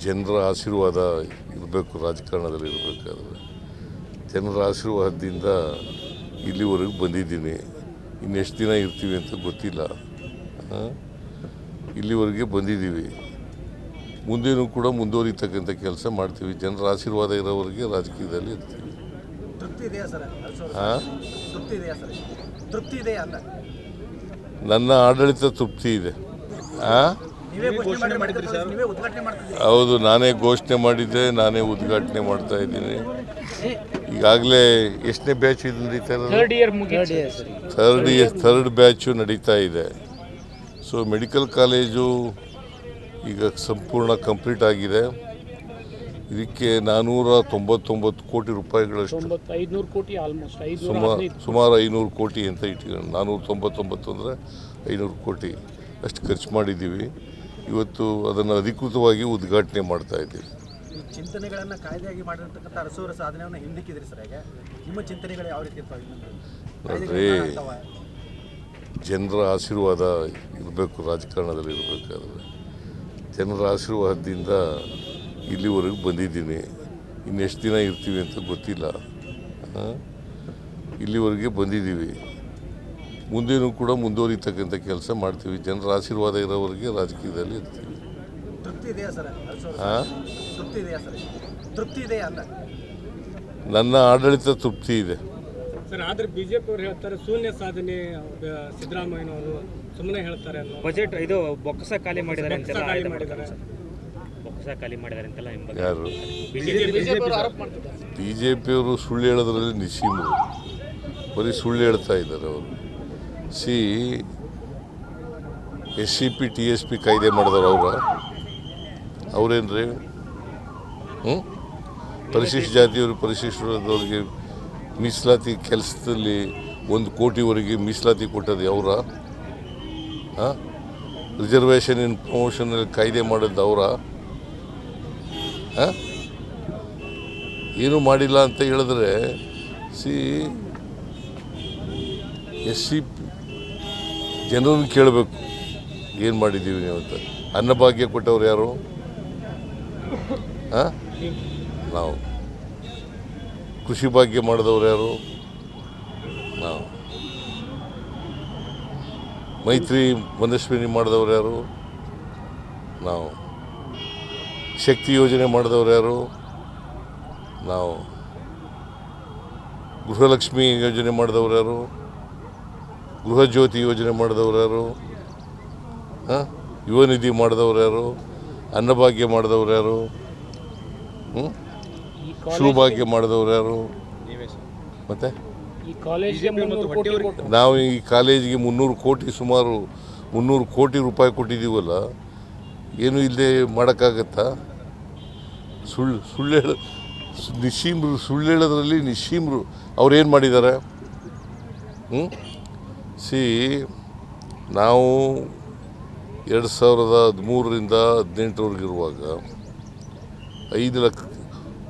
ಜನರ ಆಶೀರ್ವಾದ ಇರಬೇಕು. ರಾಜಕಾರಣದಲ್ಲಿ ಇರಬೇಕಾದ್ರೆ ಜನರ ಆಶೀರ್ವಾದದಿಂದ ಇಲ್ಲಿವರೆಗೂ ಬಂದಿದ್ದೀನಿ. ಇನ್ನೆಷ್ಟು ದಿನ ಇರ್ತೀವಿ ಅಂತ ಗೊತ್ತಿಲ್ಲ. ಇಲ್ಲಿವರೆಗೆ ಬಂದಿದ್ದೀವಿ. ಮುಂದೇನೂ ಕೂಡ ಮುಂದುವರಿತಕ್ಕಂಥ ಕೆಲಸ ಮಾಡ್ತೀವಿ. ಜನರ ಆಶೀರ್ವಾದ ಇರೋವರೆಗೆ ರಾಜಕೀಯದಲ್ಲಿ ಇರ್ತೀವಿ. ನನ್ನ ಆಡಳಿತ ತೃಪ್ತಿ ಇದೆ. ಹೌದು, ನಾನೇ ಘೋಷಣೆ ಮಾಡಿದ್ದೆ, ನಾನೇ ಉದ್ಘಾಟನೆ ಮಾಡ್ತಾ ಇದ್ದೀನಿ. ಈಗಾಗಲೇ ಎಷ್ಟನೇ ಬ್ಯಾಚ್ ಇದು ನಡೀತಾ ಇರೋದು? ಥರ್ಡ್ ಬ್ಯಾಚು ನಡೀತಾ ಇದೆ. ಸೊ ಮೆಡಿಕಲ್ ಕಾಲೇಜು ಈಗ ಸಂಪೂರ್ಣ ಕಂಪ್ಲೀಟ್ ಆಗಿದೆ. ಇದಕ್ಕೆ 499 ಕೋಟಿ ರೂಪಾಯಿಗಳಷ್ಟು, ಸುಮಾರು 500 ಕೋಟಿ ಅಂತ ಇಟ್ಕೊಂಡು 499 ಅಂದರೆ 500 ಕೋಟಿ ಅಷ್ಟು ಖರ್ಚು ಮಾಡಿದ್ದೀವಿ. ಇವತ್ತು ಅದನ್ನು ಅಧಿಕೃತವಾಗಿ ಉದ್ಘಾಟನೆ ಮಾಡ್ತಾ ಇದ್ದೀವಿ. ಚಿಂತನೆಗಳನ್ನು ಕಾಯ್ದೆಯಾಗಿ ಮಾಡಿರ್ತಕ್ಕಂಥ ಅರಸೂರ ಸಾಧನೆಯನ್ನು ಹಿಂದಿಕ್ಕಿದ್ರಿ ಸರ್. ಈಗ ನಿಮ್ಮ ಚಿಂತನೆಗಳು ಯಾವ ರೀತಿ ನೋಡ್ರಿ, ಜನರ ಆಶೀರ್ವಾದ ಇರಬೇಕು. ರಾಜಕಾರಣದಲ್ಲಿ ಇರಬೇಕಾದ್ರೆ ಜನರ ಆಶೀರ್ವಾದದಿಂದ ಇಲ್ಲಿವರೆಗೂ ಬಂದಿದ್ದೀನಿ. ಇನ್ನೆಷ್ಟು ದಿನ ಇರ್ತೀವಿ ಅಂತ ಗೊತ್ತಿಲ್ಲ. ಇಲ್ಲಿವರೆಗೆ ಬಂದಿದ್ದೀವಿ. ಮುಂದೇನೂ ಕೂಡ ಮುಂದುವರಿತಕ್ಕಂಥ ಕೆಲಸ ಮಾಡ್ತೀವಿ. ಜನರ ಆಶೀರ್ವಾದ ಇರೋವರೆಗೆ ರಾಜಕೀಯದಲ್ಲಿ ಇರ್ತೀವಿ. ನನ್ನ ಆಡಳಿತ ತೃಪ್ತಿ ಇದೆ ಸರ್. ಆದ್ರೆ ಬಿಜೆಪಿ ಅವರು ಹೇಳ್ತಾರೆ ಶೂನ್ಯ ಸಾಧನೆ ಸಿದ್ದರಾಮಯ್ಯನವರು ಸುಮ್ಮನೆ ಹೇಳ್ತಾರೆ. ಬಜೆಟ್ ಇದು ಬೊಕ್ಕಸ ಖಾಲಿ ಮಾಡಿದ್ದಾರೆ ಅಂತೆಲ್ಲ ಬೊಕ್ಕಸ ಖಾಲಿ ಮಾಡಿದ್ದಾರೆ ಅಂತೆಲ್ಲ ಯಾರು? ಬಿಜೆಪಿಯವರು ಸುಳ್ಳು ಹೇಳೋದ್ರಲ್ಲಿ ನಿಶ್ಚಿಮರು. ಬರೀ ಸುಳ್ಳು ಹೇಳ್ತಾ ಇದ್ದಾರೆ ಅವರು. SCP TSP ಕಾಯ್ದೆ ಮಾಡಿದವರು ಅವ್ರೇನ್ರಿ? ಪರಿಶಿಷ್ಟ ಜಾತಿಯವರು ಪರಿಶಿಷ್ಟದವ್ರಿಗೆ ಮೀಸಲಾತಿ ಕೆಲಸದಲ್ಲಿ 1 ಕೋಟಿವರೆಗೆ ಮೀಸಲಾತಿ ಕೊಟ್ಟದ್ದು ಅವರ? ರಿಸರ್ವೇಷನ್ ಇನ್ ಪ್ರಮೋಷನಲ್ಲಿ ಕಾಯ್ದೆ ಮಾಡೋದು ಅವರ? ಏನೂ ಮಾಡಿಲ್ಲ ಅಂತ ಹೇಳಿದ್ರೆ SCP ಜನರನ್ನು ಕೇಳಬೇಕು ಏನು ಮಾಡಿದ್ದೀವಿ ನೀವು ಅಂತ. ಅನ್ನಭಾಗ್ಯ ಕೊಟ್ಟವ್ರು ಯಾರು? ನಾವು. ಕೃಷಿ ಭಾಗ್ಯ ಮಾಡಿದವ್ರು ಯಾರು? ನಾವು. ಮೈತ್ರಿ ಮನಸ್ವಿನಿ ಮಾಡಿದವ್ರು ಯಾರು? ನಾವು. ಶಕ್ತಿ ಯೋಜನೆ ಮಾಡಿದವ್ರು ಯಾರು? ನಾವು. ಗೃಹಲಕ್ಷ್ಮಿ ಯೋಜನೆ ಮಾಡಿದವ್ರು ಯಾರು? ಗೃಹ ಜ್ಯೋತಿ ಯೋಜನೆ ಮಾಡಿದವ್ರು ಯಾರು? ಯುವ ನಿಧಿ ಮಾಡಿದವ್ರು ಯಾರು? ಅನ್ನಭಾಗ್ಯ ಮಾಡಿದವ್ರು ಯಾರು? ಶಿವಭಾಗ್ಯ ಮಾಡಿದವ್ರು ಯಾರು? ಮತ್ತೆ ನಾವು ಈ ಕಾಲೇಜಿಗೆ 300 ಕೋಟಿ, ಸುಮಾರು 300 ಕೋಟಿ ರೂಪಾಯಿ ಕೊಟ್ಟಿದ್ದೀವಲ್ಲ, ಏನು ಇಲ್ಲದೆ ಮಾಡೋಕ್ಕಾಗತ್ತಾ? ಸುಳ್ಳು ನಿಶ್ಚೀಮ್ರು, ಸುಳ್ಳು ಹೇಳೋದ್ರಲ್ಲಿ ನಿಶ್ಚೀಮ್ರು. ಅವ್ರೇನು ಮಾಡಿದ್ದಾರೆ? ನಾವು 2013ರಿಂದ 2018ರವರೆಗಿರುವಾಗ 5 ಲಕ್ಷ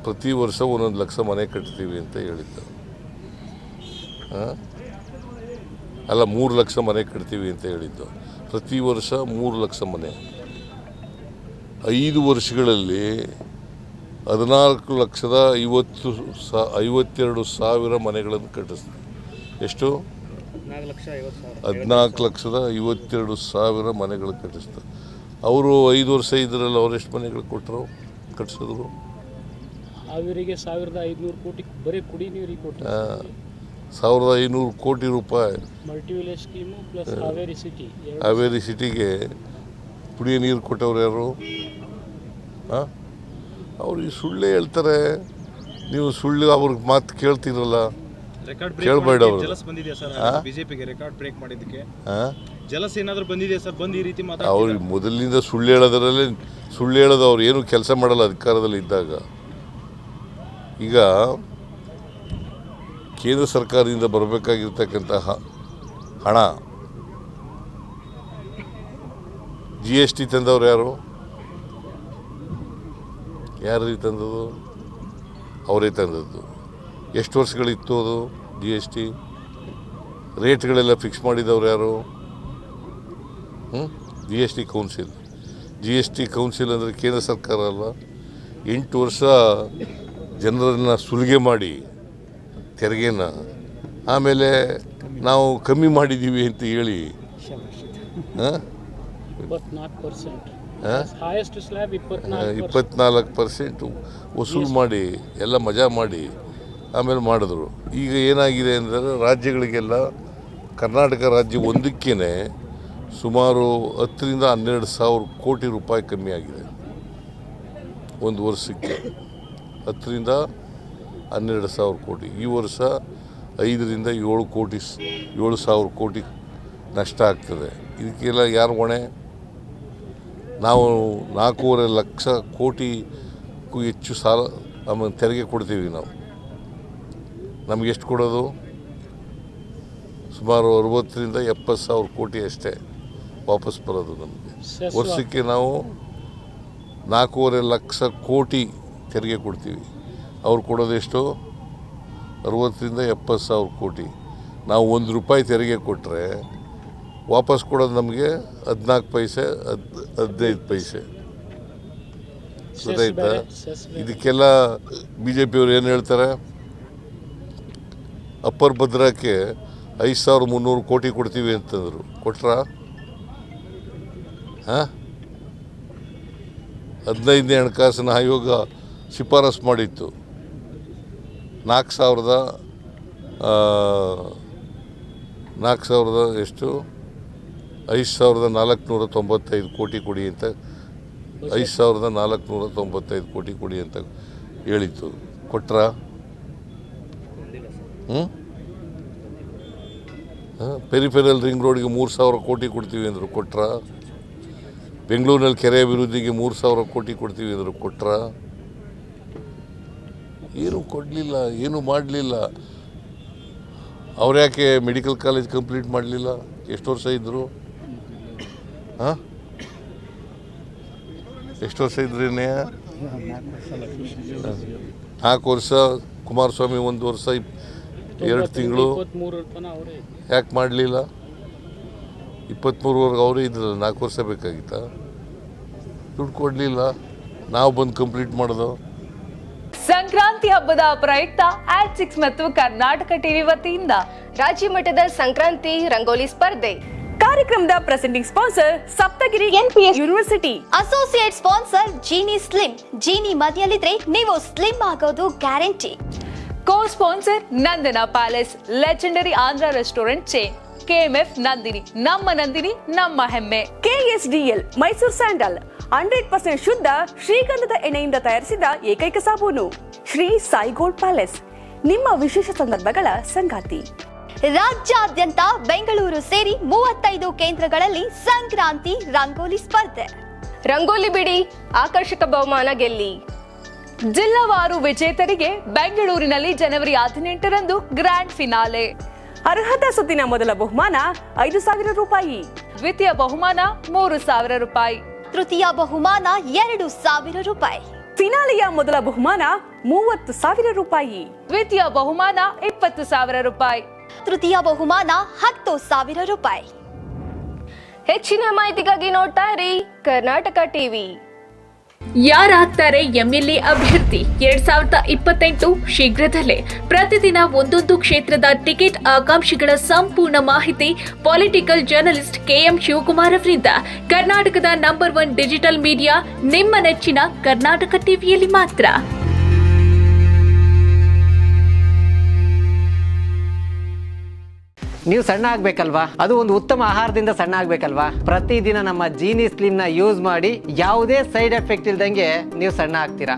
ಪ್ರತಿ ವರ್ಷ 1 ಲಕ್ಷ ಮನೆ ಕಟ್ತೀವಿ ಅಂತ ಹೇಳಿದ್ದ. ಅಲ್ಲ, 3 ಲಕ್ಷ ಮನೆ ಕಟ್ತೀವಿ ಅಂತ ಹೇಳಿದ್ದು. ಪ್ರತಿ ವರ್ಷ 3 ಲಕ್ಷ ಮನೆ. 5 ವರ್ಷಗಳಲ್ಲಿ 14,52,000 ಮನೆಗಳನ್ನು ಕಟ್ಟಿಸ್ತೀವಿ. ಎಷ್ಟು? 14,52,000 ಮನೆಗಳು ಕಟ್ಟಿಸ್ತಾರೆ. ಅವರು 5 ವರ್ಷ ಇದ್ರಲ್ಲ, ಅವ್ರು ಎಷ್ಟು ಮನೆಗಳು ಕೊಟ್ಟರು, ಕಟ್ಟಿಸಿದ್ರು? ಅವರಿಗೆ 1,500 ಕೋಟಿ ಬರೀ ಕುಡಿ ನೀರಿಗೆ ಕೊಟ್ಟರು. 1,500 ಕೋಟಿ ರೂಪಾಯಿ multi village scheme plus Haveri ಸಿಟಿಗೆ ಕುಡಿಯೋ ನೀರು ಕೊಟ್ಟವ್ರು ಯಾರು? ಅವ್ರಿಗೆ ಸುಳ್ಳೇ ಹೇಳ್ತಾರೆ. ನೀವು ಸುಳ್ಳು ಅವ್ರಿಗೆ ಮಾತು ಕೇಳ್ತಿರಲ್ಲ, ಕೇಳಬೇಡ. ಅವರು ಬಿಜೆಪಿಗೆ ರೆಕಾರ್ಡ್ ಬ್ರೇಕ್ ಮಾಡಿದ್ದಕ್ಕೆ ಜಲಸ್ ಏನಾದರೂ ಬಂದಿದೆ ಸರ್? ಬಂದು ಈ ರೀತಿ ಅವ್ರಿಗೆ ಮೊದಲಿನಿಂದ ಸುಳ್ಳು ಹೇಳೋದ್ರಲ್ಲೇ ಸುಳ್ಳು ಹೇಳೋದು. ಅವ್ರು ಏನು ಕೆಲಸ ಮಾಡಲ್ಲ ಅಧಿಕಾರದಲ್ಲಿ ಇದ್ದಾಗ. ಈಗ ಕೇಂದ್ರ ಸರ್ಕಾರದಿಂದ ಬರಬೇಕಾಗಿರ್ತಕ್ಕಂಥ ಹಣ GST ತಂದವ್ರು ಯಾರು? ಯಾರು ತಂದದ್ದು? ಅವರೇ ತಂದದ್ದು. ಎಷ್ಟು ವರ್ಷಗಳಿತ್ತು ಅದು GST? ರೇಟ್ಗಳೆಲ್ಲ ಫಿಕ್ಸ್ ಮಾಡಿದವ್ರು ಯಾರು? GST council. GST ಕೌನ್ಸಿಲ್ ಅಂದರೆ ಕೇಂದ್ರ ಸರ್ಕಾರ ಅಲ್ಲ. 8 ವರ್ಷ ಜನರನ್ನು ಸುಲಿಗೆ ಮಾಡಿ ತೆರಿಗೆನ ಆಮೇಲೆ ನಾವು ಕಮ್ಮಿ ಮಾಡಿದ್ದೀವಿ ಅಂತ ಹೇಳಿ 24% ವಸೂಲು ಮಾಡಿ ಎಲ್ಲ ಮಜಾ ಮಾಡಿ ಆಮೇಲೆ ಮಾಡಿದ್ರು. ಈಗ ಏನಾಗಿದೆ ಅಂದರೆ ರಾಜ್ಯಗಳಿಗೆಲ್ಲ ಕರ್ನಾಟಕ ರಾಜ್ಯ ಒಂದಕ್ಕೇ ಸುಮಾರು 10ರಿಂದ 12 ಸಾವಿರ ಕೋಟಿ ರೂಪಾಯಿ ಕಮ್ಮಿ ಆಗಿದೆ. ಒಂದು ವರ್ಷಕ್ಕೆ 10ರಿಂದ 12 ಸಾವಿರ ಕೋಟಿ. ಈ ವರ್ಷ 5ರಿಂದ 7 ಸಾವಿರ ಕೋಟಿ ನಷ್ಟ ಆಗ್ತದೆ. ಇದಕ್ಕೆಲ್ಲ ಯಾರು ಹೊಣೆ? ನಾವು 4.5 ಲಕ್ಷ ಕೋಟಿಗೂ ಹೆಚ್ಚು ಸಾಲ ಆಮೇಲೆ ತೆರಿಗೆ ಕೊಡ್ತೀವಿ ನಾವು. ನಮ್ಗೆ ಎಷ್ಟು ಕೊಡೋದು? ಸುಮಾರು 60ರಿಂದ 70 ಸಾವಿರ ಕೋಟಿ ಅಷ್ಟೇ ವಾಪಸ್ ಬರೋದು ನಮಗೆ. ವರ್ಷಕ್ಕೆ ನಾವು 4.5 ಲಕ್ಷ ಕೋಟಿ ತೆರಿಗೆ ಕೊಡ್ತೀವಿ. ಅವ್ರು ಕೊಡೋದು ಎಷ್ಟು? 60ರಿಂದ 70 ಸಾವಿರ ಕೋಟಿ. ನಾವು 1 ರೂಪಾಯಿ ತೆರಿಗೆ ಕೊಟ್ಟರೆ ವಾಪಸ್ ಕೊಡೋದು ನಮಗೆ 14 ಪೈಸೆ 15 ಪೈಸೆ. ಗೊತ್ತಾಯ್ತಾ? ಇದಕ್ಕೆಲ್ಲ BJP ಅವ್ರು ಏನು ಹೇಳ್ತಾರೆ? ಅಪ್ಪರ್ ಭದ್ರಕ್ಕೆ 5300 ಕೋಟಿ ಕೊಡ್ತೀವಿ ಅಂತಂದರು. ಕೊಟ್ರಾ? 15ನೇ ಹಣಕಾಸಿನ ಆಯೋಗ ಶಿಫಾರಸು ಮಾಡಿತ್ತು 4,000 ಎಷ್ಟು 5,495 ಕೋಟಿ ಕೊಡಿ ಅಂತ 5,495 ಕೋಟಿ ಕೊಡಿ ಅಂತ ಹೇಳಿತ್ತು. ಕೊಟ್ರಾ? ಪೆರಿಫೆರಲ್ ರಿಂಗ್ ರೋಡ್ಗೆ 3,000 ಕೋಟಿ ಕೊಡ್ತೀವಿ ಅಂದರು. ಕೊಟ್ರಾ? ಬೆಂಗಳೂರಿನಲ್ಲಿ ಕೆರೆ ಅಭಿವೃದ್ಧಿಗೆ 3,000 ಕೋಟಿ ಕೊಡ್ತೀವಿ ಅಂದರು. ಕೊಟ್ರಾ? ಏನೂ ಕೊಡಲಿಲ್ಲ, ಏನೂ ಮಾಡಲಿಲ್ಲ. ಅವ್ರು ಯಾಕೆ ಮೆಡಿಕಲ್ ಕಾಲೇಜ್ ಕಂಪ್ಲೀಟ್ ಮಾಡಲಿಲ್ಲ? ಎಷ್ಟು ವರ್ಷ ಇದ್ದರು? ಎಷ್ಟು ವರ್ಷ ಇದ್ರೇನೆ? 4 ವರ್ಷ. ಕುಮಾರಸ್ವಾಮಿ 1 ವರ್ಷ 2 ತಿಂಗಳು. ಯಾಕೆ ಮಾಡಲಿಲ್ಲ? 23ವರೆಗೆ ಅವರೇ ಇದ್ರಲ್ಲ, 4 ವರ್ಷ ಬೇಕಾಗಿತ್ತಾ? ದುಡ್ಡು ಕೊಡಲಿಲ್ಲ. ನಾವು ಬಂದು ಕಂಪ್ಲೀಟ್ ಮಾಡೋದು. ಸಂಕ್ರಾಂತಿ ಹಬ್ಬದ ಪ್ರಯುಕ್ತ Ad6 ಮತ್ತು ಕರ್ನಾಟಕ ಟಿವಿ ವತಿಯಿಂದ ರಾಜ್ಯ ಮಟ್ಟದ ಸಂಕ್ರಾಂತಿ ರಂಗೋಲಿ ಸ್ಪರ್ಧೆ. ಕಾರ್ಯಕ್ರಮದ presenting sponsor Saptagiri NPS university. Associate sponsor Jeeni slim. Jeeni ಮನೆಯಲ್ಲಿದ್ರೆ ನೀವು ಸ್ಲಿಮ್ ಆಗೋದು guarantee. Co sponsor Nandana palace, legendary Andhra restaurant chain. KMF Nandini, ನಮ್ಮ ಹೆಮ್ಮೆ. KSDL ಮೈಸೂರು ಸ್ಯಾಂಡಲ್ 100% ಶುದ್ಧ ಶ್ರೀಗಂಧದ ಎಣ್ಣೆಯಿಂದ ತಯಾರಿಸಿದ ಏಕೈಕ ಸಾಬೂನು. ಶ್ರೀ ಸಾಯಿ ಗೋಲ್ಡ್ ಪ್ಯಾಲೇಸ್, ನಿಮ್ಮ ವಿಶೇಷ ಸಂದರ್ಭಗಳ ಸಂಗಾತಿ. ರಾಜ್ಯಾದ್ಯಂತ ಬೆಂಗಳೂರು ಸೇರಿ 35 ಕೇಂದ್ರಗಳಲ್ಲಿ ಸಂಕ್ರಾಂತಿ ರಂಗೋಲಿ ಸ್ಪರ್ಧೆ. ರಂಗೋಲಿ ಬಿಡಿ, ಆಕರ್ಷಕ ಬಹುಮಾನ ಗೆಲ್ಲಿ. ಜಿಲ್ಲಾವಾರು ವಿಜೇತರಿಗೆ ಬೆಂಗಳೂರಿನಲ್ಲಿ ಜನವರಿ 18ರಂದು ಗ್ರ್ಯಾಂಡ್ ಫಿನಾಲೆ. ಅರ್ಹತಾ ಸುತ್ತಿನ ಮೊದಲ ಬಹುಮಾನ 5,000 ರೂಪಾಯಿ, ದ್ವಿತೀಯ ಬಹುಮಾನ 3,000 ರೂಪಾಯಿ, ತೃತೀಯ ಬಹುಮಾನ 2,000 ರೂಪಾಯಿ, ಫಿನಾಲೆಯ ಮೊದಲ ಬಹುಮಾನ 30,000 ರೂಪಾಯಿ, ದ್ವಿತೀಯ ಬಹುಮಾನ 20,000 ರೂಪಾಯಿ, ತೃತೀಯ ಬಹುಮಾನ 10,000 ರೂಪಾಯಿ. ಹೆಚ್ಚಿನ ಮಾಹಿತಿಗಾಗಿ ನೋಡ್ತಾ ಇರಿ ಕರ್ನಾಟಕ ಟಿವಿ. ಯಾರಾಗ್ತಾರೆ MLA ಅಭ್ಯರ್ಥಿ 2028 ಶೀಘ್ರದಲ್ಲೇ. ಪ್ರತಿದಿನ ಒಂದೊಂದು ಕ್ಷೇತ್ರದ ಟಿಕೆಟ್ ಆಕಾಂಕ್ಷಿಗಳ ಸಂಪೂರ್ಣ ಮಾಹಿತಿ ಪೊಲಿಟಿಕಲ್ ಜರ್ನಲಿಸ್ಟ್ KM ಶಿವಕುಮಾರ್ ಅವರಿಂದ. ಕರ್ನಾಟಕದ ನಂಬರ್ 1 ಡಿಜಿಟಲ್ ಮೀಡಿಯಾ ನಿಮ್ಮ ನೆಚ್ಚಿನ ಕರ್ನಾಟಕ ಟಿವಿಯಲ್ಲಿ ಮಾತ್ರ. ನೀವು ಸಣ್ಣ ಆಗ್ಬೇಕಲ್ವಾ? ಅದು ಒಂದು ಉತ್ತಮ ಆಹಾರದಿಂದ ಸಣ್ಣ ಆಗ್ಬೇಕಲ್ವಾ? ಪ್ರತಿದಿನ ನಮ್ಮ ಜೀನಿ ಸ್ಲಿಮ್ನ ಯೂಸ್ ಮಾಡಿ ಯಾವುದೇ ಸೈಡ್ ಎಫೆಕ್ಟ್ ಇಲ್ದಂಗೆ ನೀವು ಸಣ್ಣ ಆಗ್ತೀರಾ.